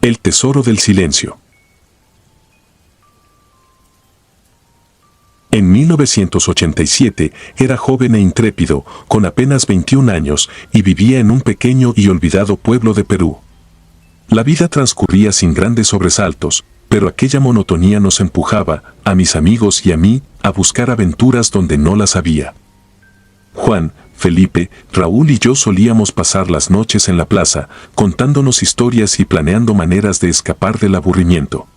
El tesoro del silencio. En 1987 era joven e intrépido, con apenas 21 años, y vivía en un pequeño y olvidado pueblo de Perú. La vida transcurría sin grandes sobresaltos, pero aquella monotonía nos empujaba, a mis amigos y a mí, a buscar aventuras donde no las había. Juan, Felipe, Raúl y yo solíamos pasar las noches en la plaza, contándonos historias y planeando maneras de escapar del aburrimiento.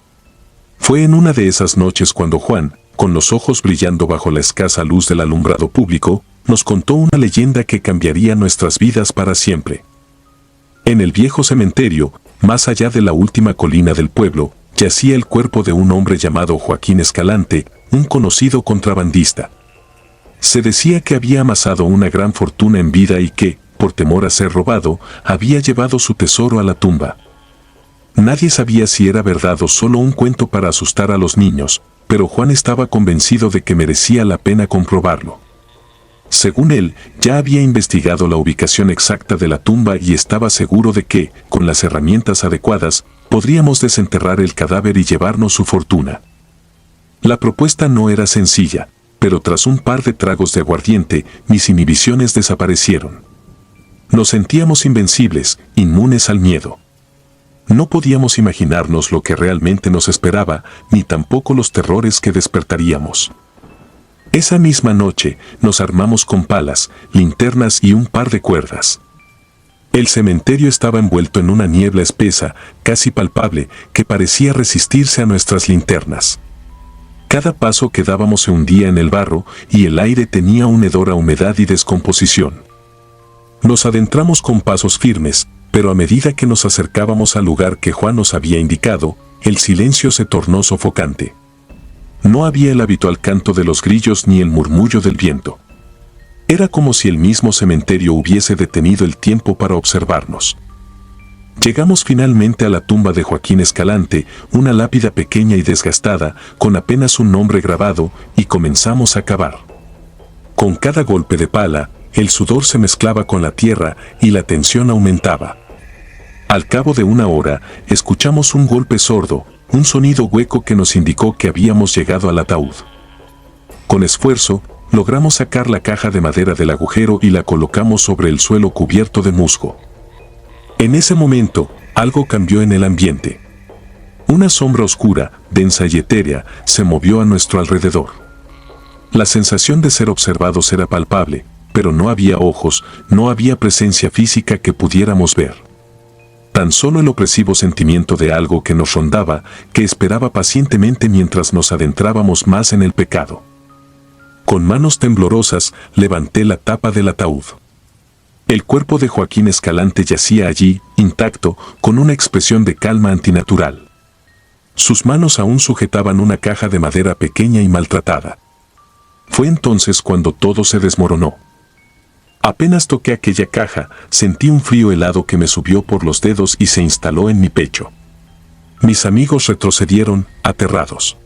Fue en una de esas noches cuando Juan, con los ojos brillando bajo la escasa luz del alumbrado público, nos contó una leyenda que cambiaría nuestras vidas para siempre. En el viejo cementerio, más allá de la última colina del pueblo, yacía el cuerpo de un hombre llamado Joaquín Escalante, un conocido contrabandista. Se decía que había amasado una gran fortuna en vida y que, por temor a ser robado, había llevado su tesoro a la tumba. Nadie sabía si era verdad o solo un cuento para asustar a los niños, pero Juan estaba convencido de que merecía la pena comprobarlo. Según él, ya había investigado la ubicación exacta de la tumba y estaba seguro de que, con las herramientas adecuadas, podríamos desenterrar el cadáver y llevarnos su fortuna. La propuesta no era sencilla, pero tras un par de tragos de aguardiente, mis inhibiciones desaparecieron. Nos sentíamos invencibles, inmunes al miedo. No podíamos imaginarnos lo que realmente nos esperaba, ni tampoco los terrores que despertaríamos. Esa misma noche, nos armamos con palas, linternas y un par de cuerdas. El cementerio estaba envuelto en una niebla espesa, casi palpable, que parecía resistirse a nuestras linternas. Cada paso que dábamos se hundía en el barro y el aire tenía un hedor a humedad y descomposición. Nos adentramos con pasos firmes, pero a medida que nos acercábamos al lugar que Juan nos había indicado, el silencio se tornó sofocante. No había el habitual canto de los grillos ni el murmullo del viento. Era como si el mismo cementerio hubiese detenido el tiempo para observarnos. Llegamos finalmente a la tumba de Joaquín Escalante, una lápida pequeña y desgastada, con apenas un nombre grabado, y comenzamos a cavar. Con cada golpe de pala, el sudor se mezclaba con la tierra y la tensión aumentaba. Al cabo de una hora, escuchamos un golpe sordo, un sonido hueco que nos indicó que habíamos llegado al ataúd. Con esfuerzo, logramos sacar la caja de madera del agujero y la colocamos sobre el suelo cubierto de musgo. En ese momento, algo cambió en el ambiente. Una sombra oscura, densa y etérea, se movió a nuestro alrededor. La sensación de ser observados era palpable, pero no había ojos, no había presencia física que pudiéramos ver. Tan solo el opresivo sentimiento de algo que nos rondaba, que esperaba pacientemente mientras nos adentrábamos más en el pecado. Con manos temblorosas, levanté la tapa del ataúd. El cuerpo de Joaquín Escalante yacía allí, intacto, con una expresión de calma antinatural. Sus manos aún sujetaban una caja de madera pequeña y maltratada. Fue entonces cuando todo se desmoronó. Apenas toqué aquella caja, sentí un frío helado que me subió por los dedos y se instaló en mi pecho. Mis amigos retrocedieron, aterrados.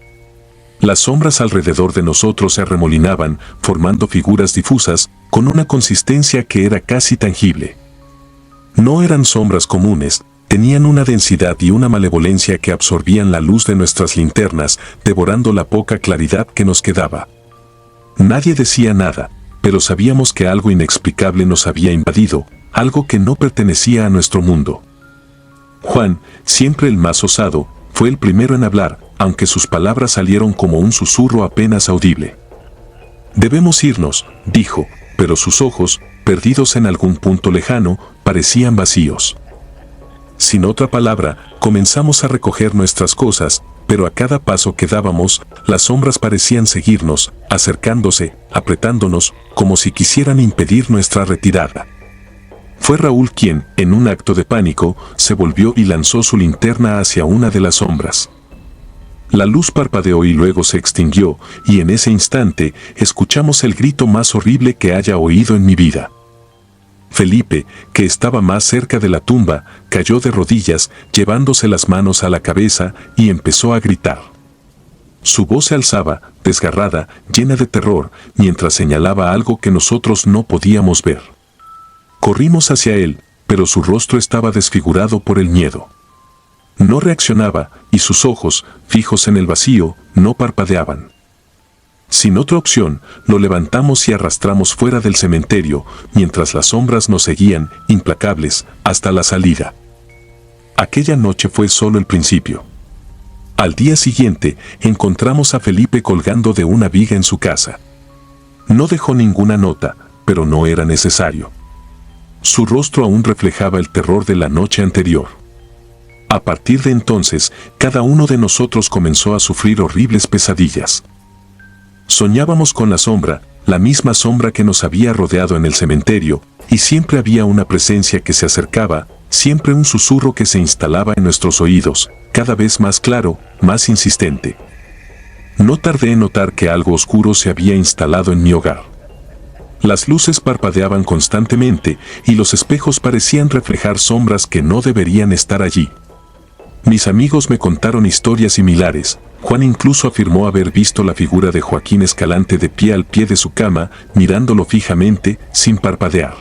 Las sombras alrededor de nosotros se arremolinaban, formando figuras difusas, con una consistencia que era casi tangible. No eran sombras comunes, tenían una densidad y una malevolencia que absorbían la luz de nuestras linternas, devorando la poca claridad que nos quedaba. Nadie decía nada, pero sabíamos que algo inexplicable nos había invadido, algo que no pertenecía a nuestro mundo. Juan, siempre el más osado, fue el primero en hablar, aunque sus palabras salieron como un susurro apenas audible. «Debemos irnos», dijo, pero sus ojos, perdidos en algún punto lejano, parecían vacíos. Sin otra palabra, comenzamos a recoger nuestras cosas, pero a cada paso que dábamos, las sombras parecían seguirnos, acercándose, apretándonos, como si quisieran impedir nuestra retirada. Fue Raúl quien, en un acto de pánico, se volvió y lanzó su linterna hacia una de las sombras. La luz parpadeó y luego se extinguió, y en ese instante, escuchamos el grito más horrible que haya oído en mi vida. Felipe, que estaba más cerca de la tumba, cayó de rodillas, llevándose las manos a la cabeza, y empezó a gritar. Su voz se alzaba, desgarrada, llena de terror, mientras señalaba algo que nosotros no podíamos ver. Corrimos hacia él, pero su rostro estaba desfigurado por el miedo. No reaccionaba, y sus ojos, fijos en el vacío, no parpadeaban. Sin otra opción, lo levantamos y arrastramos fuera del cementerio, mientras las sombras nos seguían, implacables, hasta la salida. Aquella noche fue solo el principio. Al día siguiente, encontramos a Felipe colgando de una viga en su casa. No dejó ninguna nota, pero no era necesario. Su rostro aún reflejaba el terror de la noche anterior. A partir de entonces, cada uno de nosotros comenzó a sufrir horribles pesadillas. Soñábamos con la sombra, la misma sombra que nos había rodeado en el cementerio, y siempre había una presencia que se acercaba, siempre un susurro que se instalaba en nuestros oídos, cada vez más claro, más insistente. No tardé en notar que algo oscuro se había instalado en mi hogar. Las luces parpadeaban constantemente y los espejos parecían reflejar sombras que no deberían estar allí. Mis amigos me contaron historias similares. Juan incluso afirmó haber visto la figura de Joaquín Escalante de pie al pie de su cama, mirándolo fijamente, sin parpadear.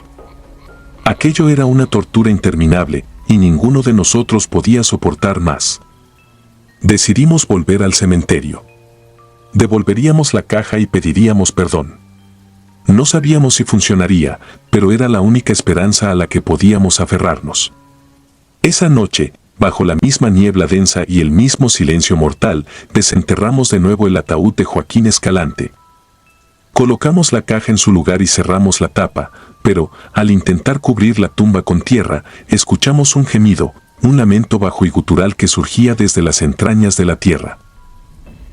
Aquello era una tortura interminable, y ninguno de nosotros podía soportar más. Decidimos volver al cementerio. Devolveríamos la caja y pediríamos perdón. No sabíamos si funcionaría, pero era la única esperanza a la que podíamos aferrarnos. Esa noche, bajo la misma niebla densa y el mismo silencio mortal, desenterramos de nuevo el ataúd de Joaquín Escalante. Colocamos la caja en su lugar y cerramos la tapa, pero, al intentar cubrir la tumba con tierra, escuchamos un gemido, un lamento bajo y gutural que surgía desde las entrañas de la tierra.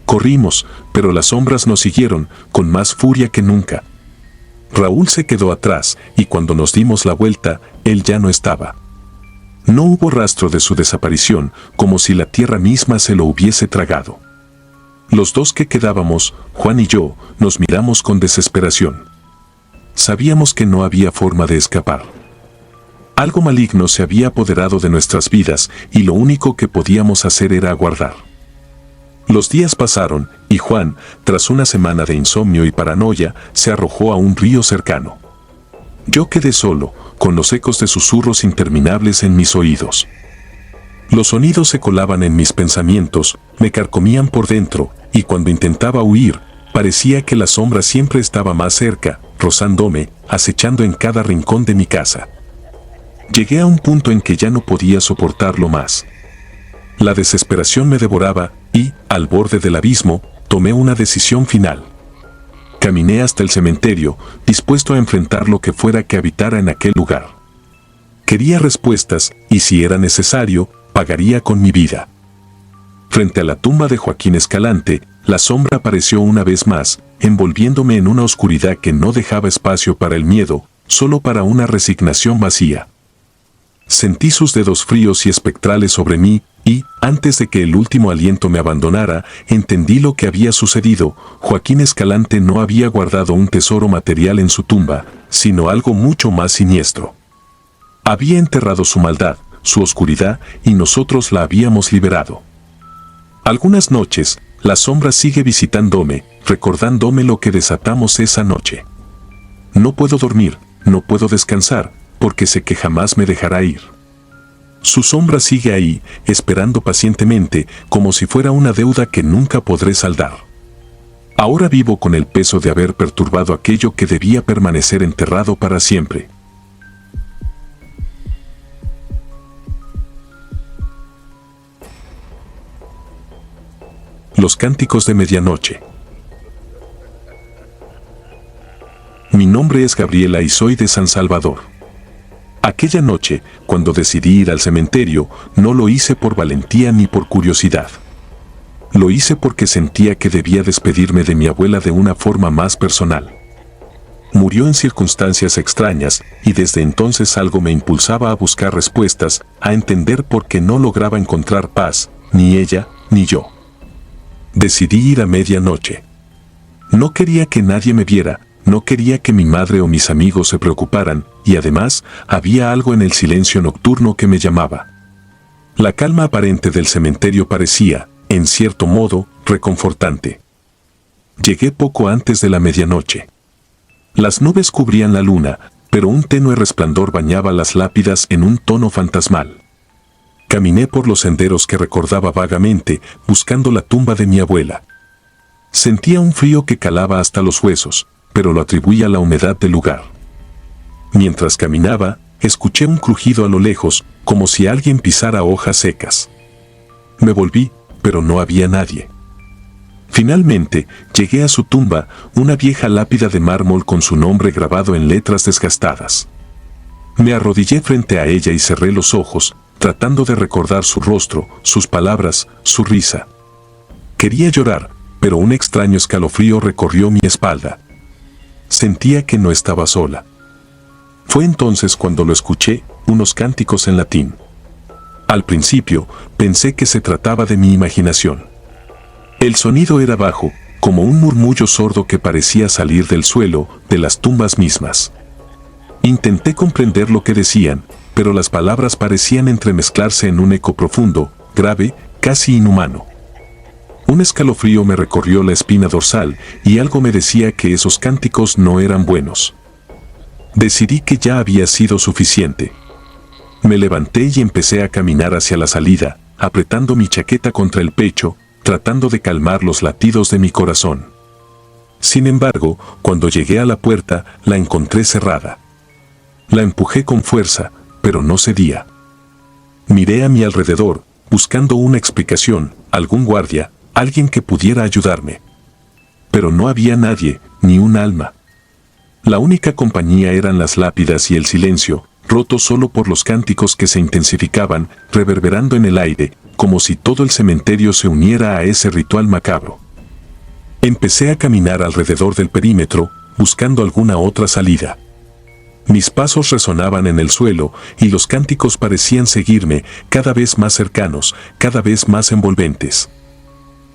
Corrimos, pero las sombras nos siguieron, con más furia que nunca. Raúl se quedó atrás, y cuando nos dimos la vuelta, él ya no estaba. No hubo rastro de su desaparición, como si la tierra misma se lo hubiese tragado. Los dos que quedábamos, Juan y yo, nos miramos con desesperación. Sabíamos que no había forma de escapar. Algo maligno se había apoderado de nuestras vidas y lo único que podíamos hacer era aguardar. Los días pasaron y Juan, tras una semana de insomnio y paranoia, se arrojó a un río cercano. Yo quedé solo, con los ecos de susurros interminables en mis oídos. Los sonidos se colaban en mis pensamientos, me carcomían por dentro, y cuando intentaba huir, parecía que la sombra siempre estaba más cerca, rozándome, acechando en cada rincón de mi casa. Llegué a un punto en que ya no podía soportarlo más. La desesperación me devoraba y, al borde del abismo, tomé una decisión final. Caminé hasta el cementerio, dispuesto a enfrentar lo que fuera que habitara en aquel lugar. Quería respuestas, y si era necesario, pagaría con mi vida. Frente a la tumba de Joaquín Escalante, la sombra apareció una vez más, envolviéndome en una oscuridad que no dejaba espacio para el miedo, solo para una resignación vacía. Sentí sus dedos fríos y espectrales sobre mí, y, antes de que el último aliento me abandonara, entendí lo que había sucedido. Joaquín Escalante no había guardado un tesoro material en su tumba, sino algo mucho más siniestro. Había enterrado su maldad, su oscuridad, y nosotros la habíamos liberado. Algunas noches, la sombra sigue visitándome, recordándome lo que desatamos esa noche. No puedo dormir, no puedo descansar, porque sé que jamás me dejará ir. Su sombra sigue ahí, esperando pacientemente, como si fuera una deuda que nunca podré saldar. Ahora vivo con el peso de haber perturbado aquello que debía permanecer enterrado para siempre. Los cánticos de medianoche. Mi nombre es Gabriela y soy de San Salvador. Aquella noche, cuando decidí ir al cementerio, no lo hice por valentía ni por curiosidad. Lo hice porque sentía que debía despedirme de mi abuela de una forma más personal. Murió en circunstancias extrañas, y desde entonces algo me impulsaba a buscar respuestas, a entender por qué no lograba encontrar paz, ni ella, ni yo. Decidí ir a medianoche. No quería que nadie me viera, no quería que mi madre o mis amigos se preocuparan, y además, había algo en el silencio nocturno que me llamaba. La calma aparente del cementerio parecía, en cierto modo, reconfortante. Llegué poco antes de la medianoche. Las nubes cubrían la luna, pero un tenue resplandor bañaba las lápidas en un tono fantasmal. Caminé por los senderos que recordaba vagamente, buscando la tumba de mi abuela. Sentía un frío que calaba hasta los huesos, pero lo atribuía a la humedad del lugar. Mientras caminaba, escuché un crujido a lo lejos, como si alguien pisara hojas secas. Me volví, pero no había nadie. Finalmente, llegué a su tumba, una vieja lápida de mármol con su nombre grabado en letras desgastadas. Me arrodillé frente a ella y cerré los ojos, tratando de recordar su rostro, sus palabras, su risa. Quería llorar, pero un extraño escalofrío recorrió mi espalda. Sentía que no estaba sola. Fue entonces cuando lo escuché, unos cánticos en latín. Al principio, pensé que se trataba de mi imaginación. El sonido era bajo, como un murmullo sordo que parecía salir del suelo, de las tumbas mismas. Intenté comprender lo que decían, pero las palabras parecían entremezclarse en un eco profundo, grave, casi inhumano. Un escalofrío me recorrió la espina dorsal y algo me decía que esos cánticos no eran buenos. Decidí que ya había sido suficiente. Me levanté y empecé a caminar hacia la salida, apretando mi chaqueta contra el pecho, tratando de calmar los latidos de mi corazón. Sin embargo, cuando llegué a la puerta, la encontré cerrada. La empujé con fuerza, pero no cedía. Miré a mi alrededor, buscando una explicación, algún guardia, alguien que pudiera ayudarme. Pero no había nadie, ni un alma. La única compañía eran las lápidas y el silencio, roto solo por los cánticos que se intensificaban, reverberando en el aire, como si todo el cementerio se uniera a ese ritual macabro. Empecé a caminar alrededor del perímetro, buscando alguna otra salida. Mis pasos resonaban en el suelo y los cánticos parecían seguirme, cada vez más cercanos, cada vez más envolventes.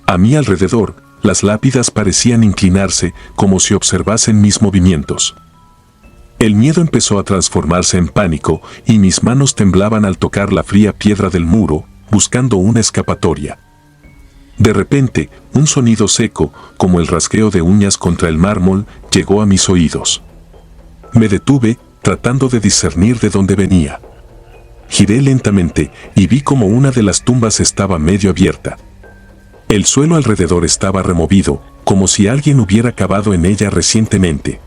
A mi alrededor, las lápidas parecían inclinarse como si observasen mis movimientos. El miedo empezó a transformarse en pánico y mis manos temblaban al tocar la fría piedra del muro, buscando una escapatoria. De repente, un sonido seco, como el rasgueo de uñas contra el mármol, llegó a mis oídos. Me detuve, tratando de discernir de dónde venía. Giré lentamente y vi como una de las tumbas estaba medio abierta. El suelo alrededor estaba removido, como si alguien hubiera cavado en ella recientemente.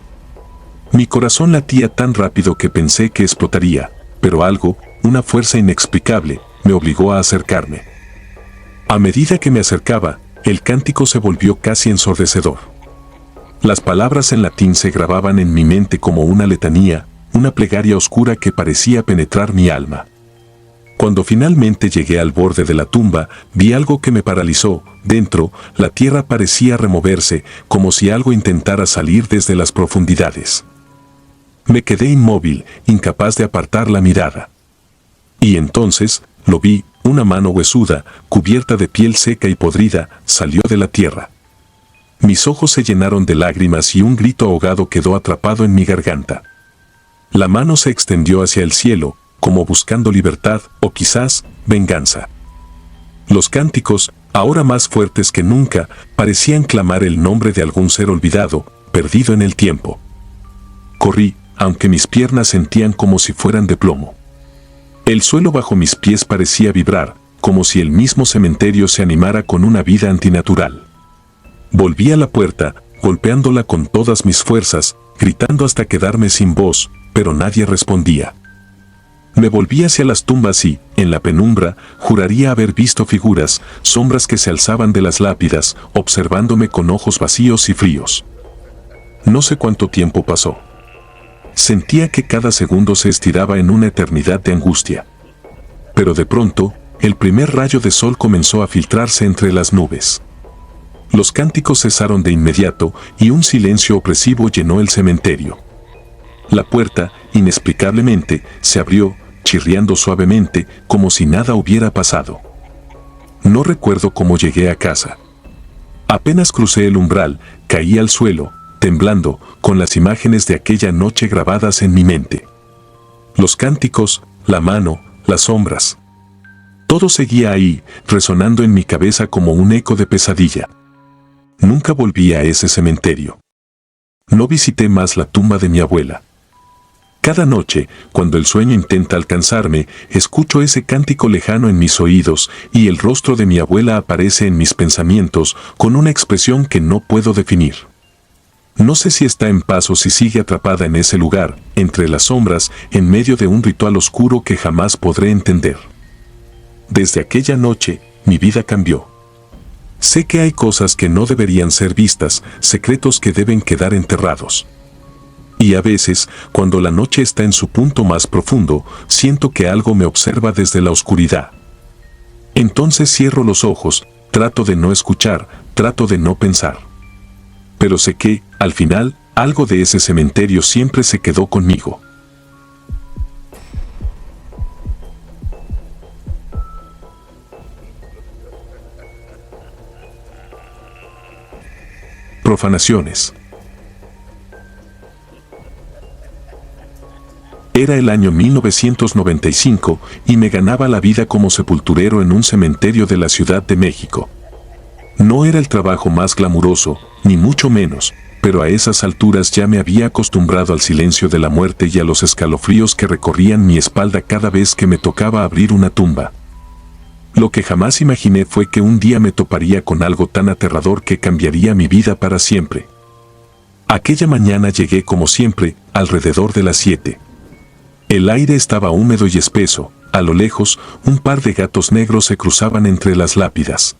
Mi corazón latía tan rápido que pensé que explotaría, pero algo, una fuerza inexplicable, me obligó a acercarme. A medida que me acercaba, el cántico se volvió casi ensordecedor. Las palabras en latín se grababan en mi mente como una letanía, una plegaria oscura que parecía penetrar mi alma. Cuando finalmente llegué al borde de la tumba, vi algo que me paralizó. Dentro, la tierra parecía removerse, como si algo intentara salir desde las profundidades. Me quedé inmóvil, incapaz de apartar la mirada. Y entonces, lo vi, una mano huesuda, cubierta de piel seca y podrida, salió de la tierra. Mis ojos se llenaron de lágrimas y un grito ahogado quedó atrapado en mi garganta. La mano se extendió hacia el cielo, como buscando libertad o quizás venganza. Los cánticos, ahora más fuertes que nunca, parecían clamar el nombre de algún ser olvidado, perdido en el tiempo. Corrí, aunque mis piernas sentían como si fueran de plomo. El suelo bajo mis pies parecía vibrar, como si el mismo cementerio se animara con una vida antinatural. Volví a la puerta, golpeándola con todas mis fuerzas, gritando hasta quedarme sin voz, pero nadie respondía. Me volví hacia las tumbas y, en la penumbra, juraría haber visto figuras, sombras que se alzaban de las lápidas, observándome con ojos vacíos y fríos. No sé cuánto tiempo pasó. Sentía que cada segundo se estiraba en una eternidad de angustia. Pero de pronto, el primer rayo de sol comenzó a filtrarse entre las nubes. Los cánticos cesaron de inmediato y un silencio opresivo llenó el cementerio. La puerta, inexplicablemente, se abrió, chirriando suavemente, como si nada hubiera pasado. No recuerdo cómo llegué a casa. Apenas crucé el umbral, caí al suelo, temblando, con las imágenes de aquella noche grabadas en mi mente. Los cánticos, la mano, las sombras. Todo seguía ahí, resonando en mi cabeza como un eco de pesadilla. Nunca volví a ese cementerio. No visité más la tumba de mi abuela. Cada noche, cuando el sueño intenta alcanzarme, escucho ese cántico lejano en mis oídos y el rostro de mi abuela aparece en mis pensamientos con una expresión que no puedo definir. No sé si está en paz o si sigue atrapada en ese lugar, entre las sombras, en medio de un ritual oscuro que jamás podré entender. Desde aquella noche, mi vida cambió. Sé que hay cosas que no deberían ser vistas, secretos que deben quedar enterrados. Y a veces, cuando la noche está en su punto más profundo, siento que algo me observa desde la oscuridad. Entonces cierro los ojos, trato de no escuchar, trato de no pensar. Pero sé que, al final, algo de ese cementerio siempre se quedó conmigo. Profanaciones. Era el año 1995 y me ganaba la vida como sepulturero en un cementerio de la Ciudad de México. No era el trabajo más glamuroso, ni mucho menos, pero a esas alturas ya me había acostumbrado al silencio de la muerte y a los escalofríos que recorrían mi espalda cada vez que me tocaba abrir una tumba. Lo que jamás imaginé fue que un día me toparía con algo tan aterrador que cambiaría mi vida para siempre. Aquella mañana llegué como siempre, alrededor de las 7. El aire estaba húmedo y espeso, a lo lejos, un par de gatos negros se cruzaban entre las lápidas.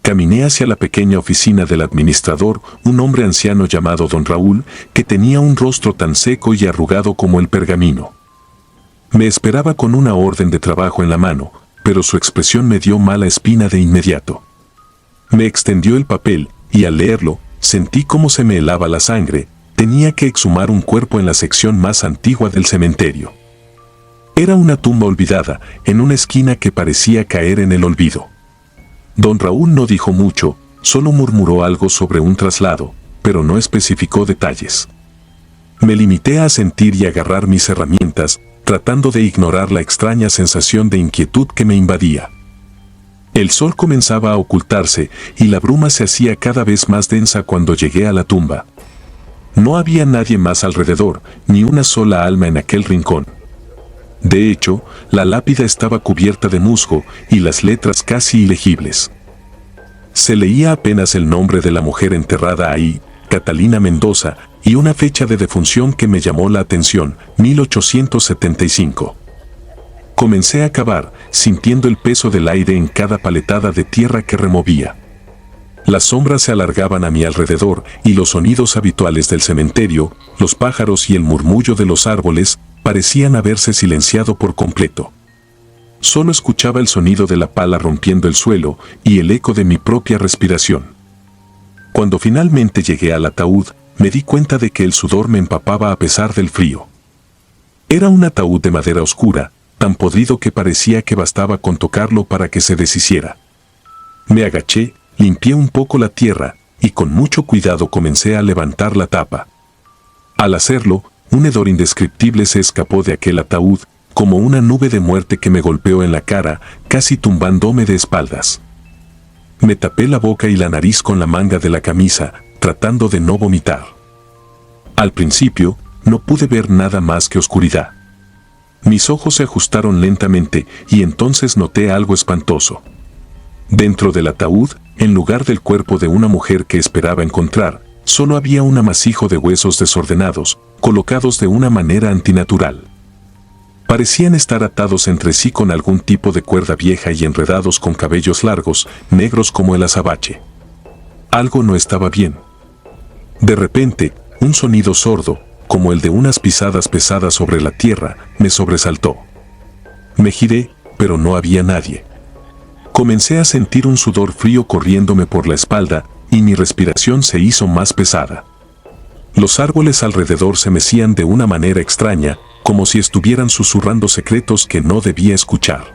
Caminé hacia la pequeña oficina del administrador, un hombre anciano llamado Don Raúl, que tenía un rostro tan seco y arrugado como el pergamino. Me esperaba con una orden de trabajo en la mano, pero su expresión me dio mala espina de inmediato. Me extendió el papel, y al leerlo, sentí cómo se me helaba la sangre. Tenía que exhumar un cuerpo en la sección más antigua del cementerio. Era una tumba olvidada, en una esquina que parecía caer en el olvido. Don Raúl no dijo mucho, solo murmuró algo sobre un traslado, pero no especificó detalles. Me limité a sentir y agarrar mis herramientas, tratando de ignorar la extraña sensación de inquietud que me invadía. El sol comenzaba a ocultarse y la bruma se hacía cada vez más densa cuando llegué a la tumba. No había nadie más alrededor, ni una sola alma en aquel rincón. De hecho, la lápida estaba cubierta de musgo y las letras casi ilegibles. Se leía apenas el nombre de la mujer enterrada ahí, Catalina Mendoza, y una fecha de defunción que me llamó la atención, 1875. Comencé a cavar, sintiendo el peso del aire en cada paletada de tierra que removía. Las sombras se alargaban a mi alrededor y los sonidos habituales del cementerio, los pájaros y el murmullo de los árboles, parecían haberse silenciado por completo. Solo escuchaba el sonido de la pala rompiendo el suelo y el eco de mi propia respiración. Cuando finalmente llegué al ataúd, me di cuenta de que el sudor me empapaba a pesar del frío. Era un ataúd de madera oscura, tan podrido que parecía que bastaba con tocarlo para que se deshiciera. Me agaché, limpié un poco la tierra y con mucho cuidado comencé a levantar la tapa. Al hacerlo, un hedor indescriptible se escapó de aquel ataúd, como una nube de muerte que me golpeó en la cara, casi tumbándome de espaldas. Me tapé la boca y la nariz con la manga de la camisa, tratando de no vomitar. Al principio, no pude ver nada más que oscuridad. Mis ojos se ajustaron lentamente y entonces noté algo espantoso. Dentro del ataúd, en lugar del cuerpo de una mujer que esperaba encontrar, solo había un amasijo de huesos desordenados, colocados de una manera antinatural. Parecían estar atados entre sí con algún tipo de cuerda vieja y enredados con cabellos largos, negros como el azabache. Algo no estaba bien. De repente, un sonido sordo, como el de unas pisadas pesadas sobre la tierra, me sobresaltó. Me giré, pero no había nadie. Comencé a sentir un sudor frío corriéndome por la espalda y mi respiración se hizo más pesada. Los árboles alrededor se mecían de una manera extraña, como si estuvieran susurrando secretos que no debía escuchar.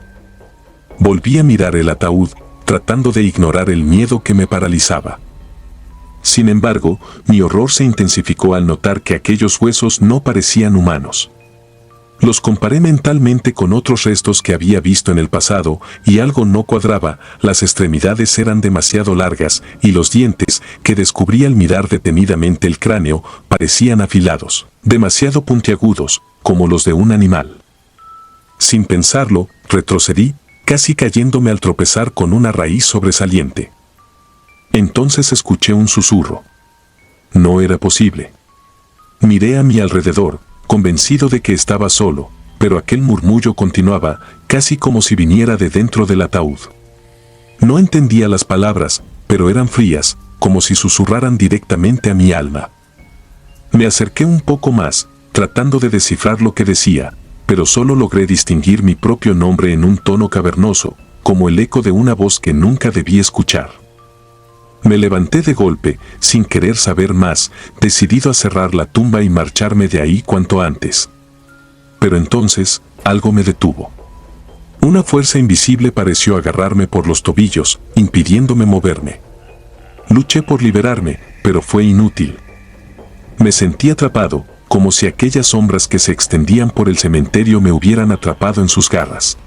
Volví a mirar el ataúd, tratando de ignorar el miedo que me paralizaba. Sin embargo, mi horror se intensificó al notar que aquellos huesos no parecían humanos. Los comparé mentalmente con otros restos que había visto en el pasado y algo no cuadraba, las extremidades eran demasiado largas y los dientes, que descubrí al mirar detenidamente el cráneo, parecían afilados, demasiado puntiagudos, como los de un animal. Sin pensarlo, retrocedí, casi cayéndome al tropezar con una raíz sobresaliente. Entonces escuché un susurro. No era posible. Miré a mi alrededor, convencido de que estaba solo, pero aquel murmullo continuaba, casi como si viniera de dentro del ataúd. No entendía las palabras, pero eran frías, como si susurraran directamente a mi alma. Me acerqué un poco más, tratando de descifrar lo que decía, pero solo logré distinguir mi propio nombre en un tono cavernoso, como el eco de una voz que nunca debí escuchar. Me levanté de golpe, sin querer saber más, decidido a cerrar la tumba y marcharme de ahí cuanto antes. Pero entonces, algo me detuvo. Una fuerza invisible pareció agarrarme por los tobillos, impidiéndome moverme. Luché por liberarme, pero fue inútil. Me sentí atrapado, como si aquellas sombras que se extendían por el cementerio me hubieran atrapado en sus garras.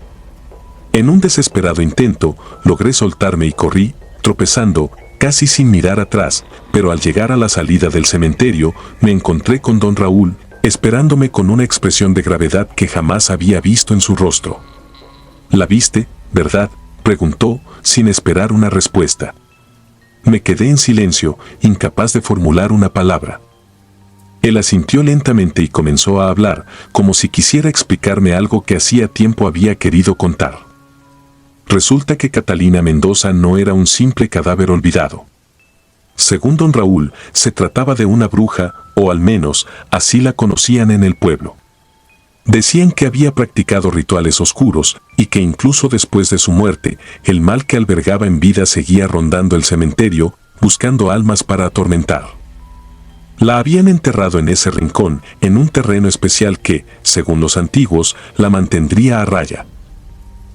En un desesperado intento, logré soltarme y corrí, tropezando, casi sin mirar atrás, pero al llegar a la salida del cementerio, me encontré con don Raúl, esperándome con una expresión de gravedad que jamás había visto en su rostro. ¿La viste, verdad?, preguntó, sin esperar una respuesta. Me quedé en silencio, incapaz de formular una palabra. Él asintió lentamente y comenzó a hablar, como si quisiera explicarme algo que hacía tiempo había querido contar. Resulta que Catalina Mendoza no era un simple cadáver olvidado. Según don Raúl, se trataba de una bruja, o al menos, así la conocían en el pueblo. Decían que había practicado rituales oscuros, y que incluso después de su muerte, el mal que albergaba en vida seguía rondando el cementerio, buscando almas para atormentar. La habían enterrado en ese rincón, en un terreno especial que, según los antiguos, la mantendría a raya.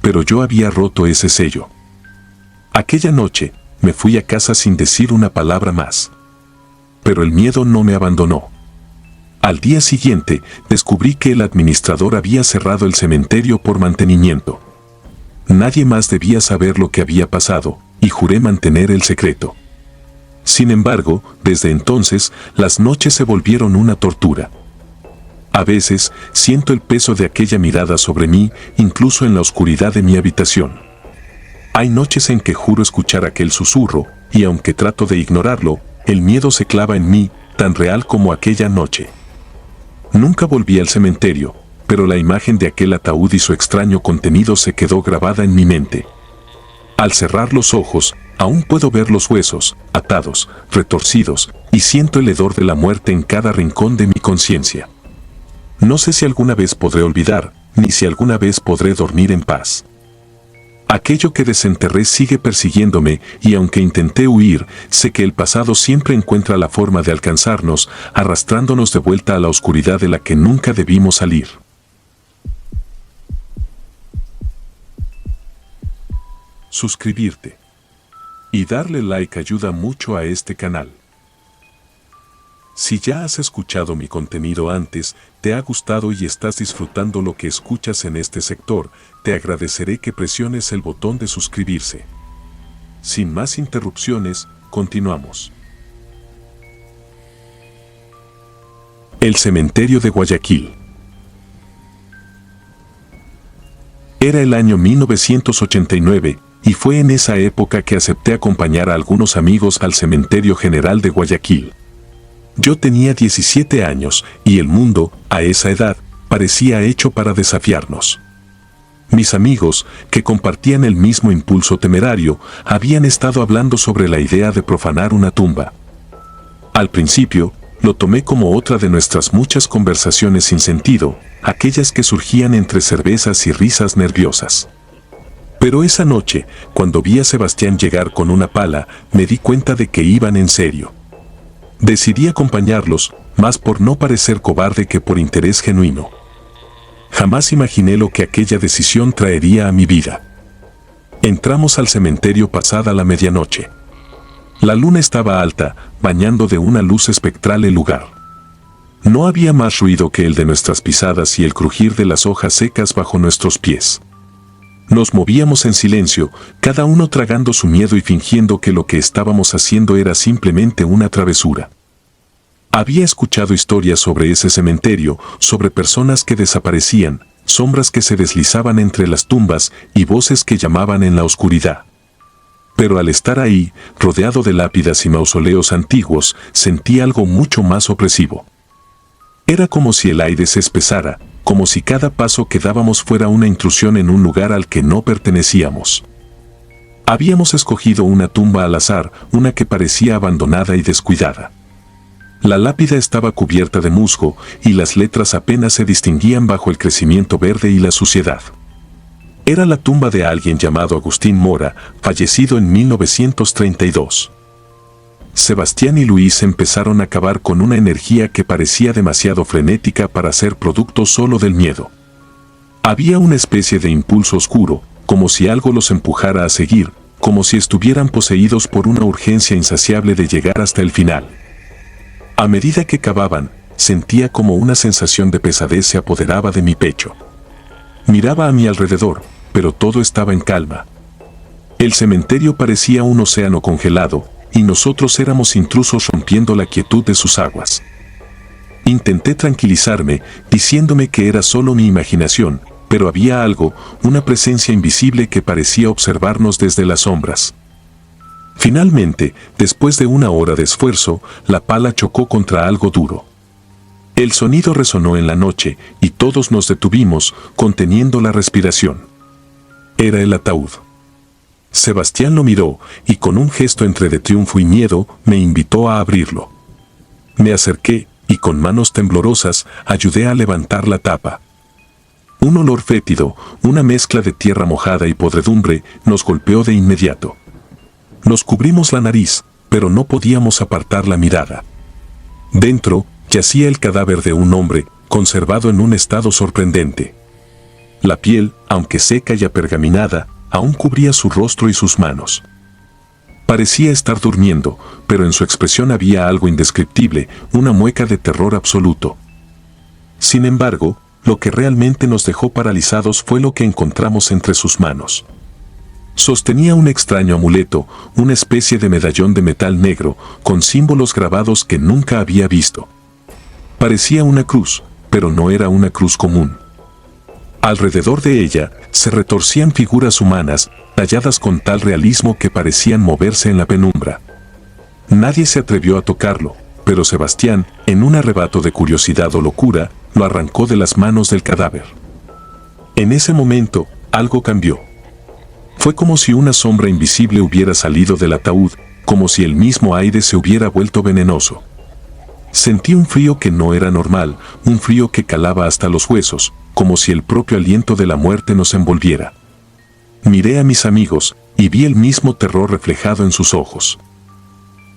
Pero yo había roto ese sello. Aquella noche, me fui a casa sin decir una palabra más. Pero el miedo no me abandonó. Al día siguiente, descubrí que el administrador había cerrado el cementerio por mantenimiento. Nadie más debía saber lo que había pasado, y juré mantener el secreto. Sin embargo, desde entonces, las noches se volvieron una tortura. A veces, siento el peso de aquella mirada sobre mí, incluso en la oscuridad de mi habitación. Hay noches en que juro escuchar aquel susurro, y aunque trato de ignorarlo, el miedo se clava en mí, tan real como aquella noche. Nunca volví al cementerio, pero la imagen de aquel ataúd y su extraño contenido se quedó grabada en mi mente. Al cerrar los ojos, aún puedo ver los huesos, atados, retorcidos, y siento el hedor de la muerte en cada rincón de mi conciencia. No sé si alguna vez podré olvidar, ni si alguna vez podré dormir en paz. Aquello que desenterré sigue persiguiéndome, y aunque intenté huir, sé que el pasado siempre encuentra la forma de alcanzarnos, arrastrándonos de vuelta a la oscuridad de la que nunca debimos salir. Suscribirte y darle like ayuda mucho a este canal. Si ya has escuchado mi contenido antes, te ha gustado y estás disfrutando lo que escuchas en este sector, te agradeceré que presiones el botón de suscribirse. Sin más interrupciones, continuamos. El cementerio de Guayaquil. Era el año 1989, y fue en esa época que acepté acompañar a algunos amigos al Cementerio General de Guayaquil. Yo tenía 17 años, y el mundo, a esa edad, parecía hecho para desafiarnos. Mis amigos, que compartían el mismo impulso temerario, habían estado hablando sobre la idea de profanar una tumba. Al principio, lo tomé como otra de nuestras muchas conversaciones sin sentido, aquellas que surgían entre cervezas y risas nerviosas. Pero esa noche, cuando vi a Sebastián llegar con una pala, me di cuenta de que iban en serio. Decidí acompañarlos, más por no parecer cobarde que por interés genuino. Jamás imaginé lo que aquella decisión traería a mi vida. Entramos al cementerio pasada la medianoche. La luna estaba alta, bañando de una luz espectral el lugar. No había más ruido que el de nuestras pisadas y el crujir de las hojas secas bajo nuestros pies. Nos movíamos en silencio, cada uno tragando su miedo y fingiendo que lo que estábamos haciendo era simplemente una travesura. Había escuchado historias sobre ese cementerio, sobre personas que desaparecían, sombras que se deslizaban entre las tumbas y voces que llamaban en la oscuridad. Pero al estar ahí, rodeado de lápidas y mausoleos antiguos, sentí algo mucho más opresivo. Era como si el aire se espesara, como si cada paso que dábamos fuera una intrusión en un lugar al que no pertenecíamos. Habíamos escogido una tumba al azar, una que parecía abandonada y descuidada. La lápida estaba cubierta de musgo y las letras apenas se distinguían bajo el crecimiento verde y la suciedad. Era la tumba de alguien llamado Agustín Mora, fallecido en 1932. Sebastián y Luis empezaron a cavar con una energía que parecía demasiado frenética para ser producto solo del miedo. Había una especie de impulso oscuro, como si algo los empujara a seguir, como si estuvieran poseídos por una urgencia insaciable de llegar hasta el final. A medida que cavaban, sentía como una sensación de pesadez se apoderaba de mi pecho. Miraba a mi alrededor, pero todo estaba en calma. El cementerio parecía un océano congelado, y nosotros éramos intrusos rompiendo la quietud de sus aguas. Intenté tranquilizarme, diciéndome que era solo mi imaginación, pero había algo, una presencia invisible que parecía observarnos desde las sombras. Finalmente, después de una hora de esfuerzo, la pala chocó contra algo duro. El sonido resonó en la noche y todos nos detuvimos, conteniendo la respiración. Era el ataúd. Sebastián lo miró y con un gesto entre de triunfo y miedo me invitó a abrirlo. Me acerqué y con manos temblorosas ayudé a levantar la tapa. Un olor fétido, una mezcla de tierra mojada y podredumbre, nos golpeó de inmediato. Nos cubrimos la nariz, pero no podíamos apartar la mirada. Dentro, yacía el cadáver de un hombre, conservado en un estado sorprendente. La piel, aunque seca y apergaminada, aún cubría su rostro y sus manos. Parecía estar durmiendo, pero en su expresión había algo indescriptible, una mueca de terror absoluto. Sin embargo, lo que realmente nos dejó paralizados fue lo que encontramos entre sus manos. Sostenía un extraño amuleto, una especie de medallón de metal negro, con símbolos grabados que nunca había visto. Parecía una cruz, pero no era una cruz común. Alrededor de ella se retorcían figuras humanas, talladas con tal realismo que parecían moverse en la penumbra. Nadie se atrevió a tocarlo, pero Sebastián, en un arrebato de curiosidad o locura, lo arrancó de las manos del cadáver. En ese momento, algo cambió. Fue como si una sombra invisible hubiera salido del ataúd, como si el mismo aire se hubiera vuelto venenoso. Sentí un frío que no era normal, un frío que calaba hasta los huesos, como si el propio aliento de la muerte nos envolviera. Miré a mis amigos, y vi el mismo terror reflejado en sus ojos.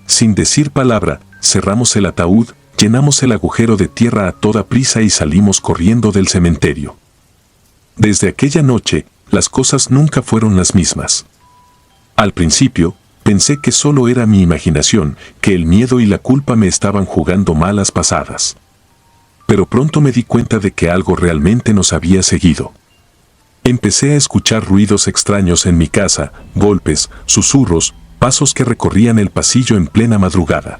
Sin decir palabra, cerramos el ataúd, llenamos el agujero de tierra a toda prisa y salimos corriendo del cementerio. Desde aquella noche, las cosas nunca fueron las mismas. Al principio, pensé que solo era mi imaginación, que el miedo y la culpa me estaban jugando malas pasadas. Pero pronto me di cuenta de que algo realmente nos había seguido. Empecé a escuchar ruidos extraños en mi casa, golpes, susurros, pasos que recorrían el pasillo en plena madrugada.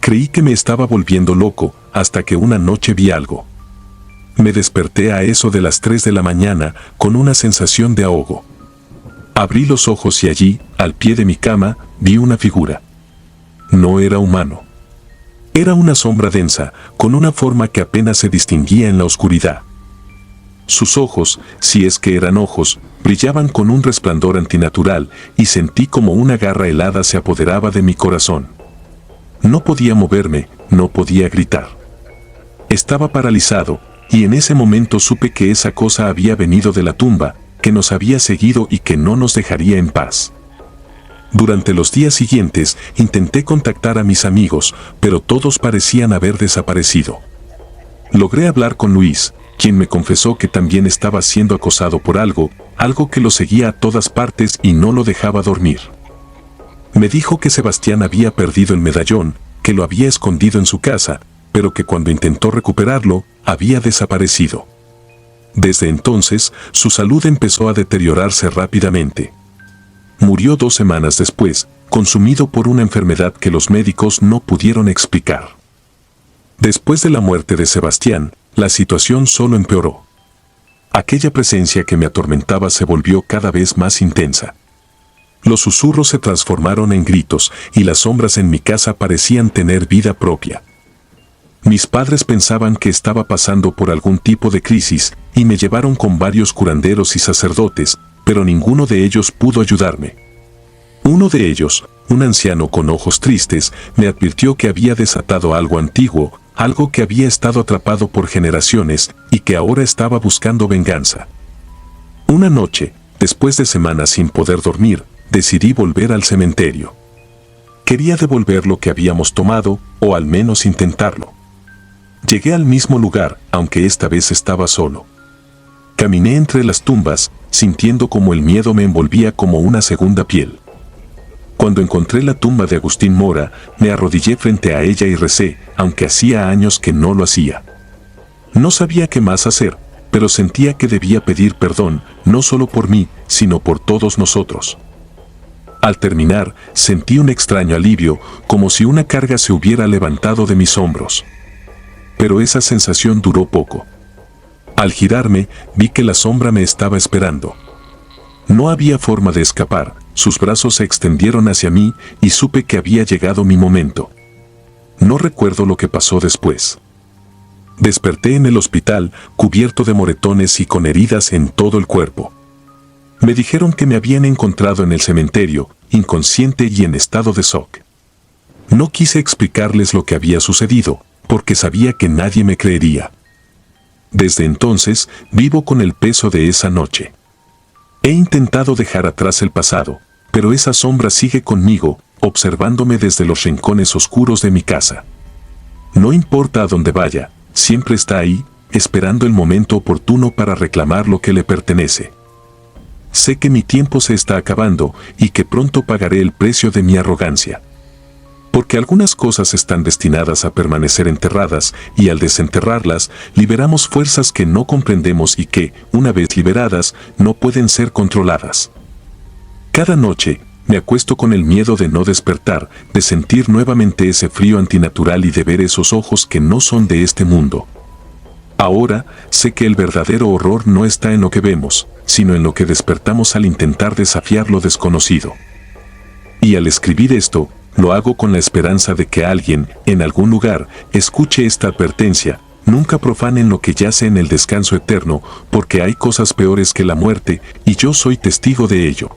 Creí que me estaba volviendo loco, hasta que una noche vi algo. Me desperté a eso de las 3 de la mañana, con una sensación de ahogo. Abrí los ojos y allí, al pie de mi cama, vi una figura. No era humano. Era una sombra densa, con una forma que apenas se distinguía en la oscuridad. Sus ojos, si es que eran ojos, brillaban con un resplandor antinatural y sentí como una garra helada se apoderaba de mi corazón. No podía moverme, no podía gritar. Estaba paralizado, y en ese momento supe que esa cosa había venido de la tumba, que nos había seguido y que no nos dejaría en paz. Durante los días siguientes intenté contactar a mis amigos, pero todos parecían haber desaparecido. Logré hablar con Luis, quien me confesó que también estaba siendo acosado por algo que lo seguía a todas partes y no lo dejaba dormir. Me dijo que Sebastián había perdido el medallón, que lo había escondido en su casa, pero que cuando intentó recuperarlo, había desaparecido. Desde entonces, su salud empezó a deteriorarse rápidamente. Murió 2 semanas después, consumido por una enfermedad que los médicos no pudieron explicar. Después de la muerte de Sebastián, la situación solo empeoró. Aquella presencia que me atormentaba se volvió cada vez más intensa. Los susurros se transformaron en gritos y las sombras en mi casa parecían tener vida propia. Mis padres pensaban que estaba pasando por algún tipo de crisis y me llevaron con varios curanderos y sacerdotes, pero ninguno de ellos pudo ayudarme. Uno de ellos, un anciano con ojos tristes, me advirtió que había desatado algo antiguo, algo que había estado atrapado por generaciones y que ahora estaba buscando venganza. Una noche, después de semanas sin poder dormir, decidí volver al cementerio. Quería devolver lo que habíamos tomado, o al menos intentarlo. Llegué al mismo lugar, aunque esta vez estaba solo. Caminé entre las tumbas, sintiendo como el miedo me envolvía como una segunda piel. Cuando encontré la tumba de Agustín Mora, me arrodillé frente a ella y recé, aunque hacía años que no lo hacía. No sabía qué más hacer, pero sentía que debía pedir perdón, no solo por mí, sino por todos nosotros. Al terminar, sentí un extraño alivio, como si una carga se hubiera levantado de mis hombros. Pero esa sensación duró poco. Al girarme, vi que la sombra me estaba esperando. No había forma de escapar, sus brazos se extendieron hacia mí y supe que había llegado mi momento. No recuerdo lo que pasó después. Desperté en el hospital, cubierto de moretones y con heridas en todo el cuerpo. Me dijeron que me habían encontrado en el cementerio, inconsciente y en estado de shock. No quise explicarles lo que había sucedido, porque sabía que nadie me creería. Desde entonces, vivo con el peso de esa noche. He intentado dejar atrás el pasado, pero esa sombra sigue conmigo, observándome desde los rincones oscuros de mi casa. No importa a dónde vaya, siempre está ahí, esperando el momento oportuno para reclamar lo que le pertenece. Sé que mi tiempo se está acabando y que pronto pagaré el precio de mi arrogancia. Porque algunas cosas están destinadas a permanecer enterradas y al desenterrarlas, liberamos fuerzas que no comprendemos y que, una vez liberadas, no pueden ser controladas. Cada noche, me acuesto con el miedo de no despertar, de sentir nuevamente ese frío antinatural y de ver esos ojos que no son de este mundo. Ahora, sé que el verdadero horror no está en lo que vemos, sino en lo que despertamos al intentar desafiar lo desconocido. Y al escribir esto, lo hago con la esperanza de que alguien, en algún lugar, escuche esta advertencia: nunca profanen lo que yace en el descanso eterno, porque hay cosas peores que la muerte, y yo soy testigo de ello.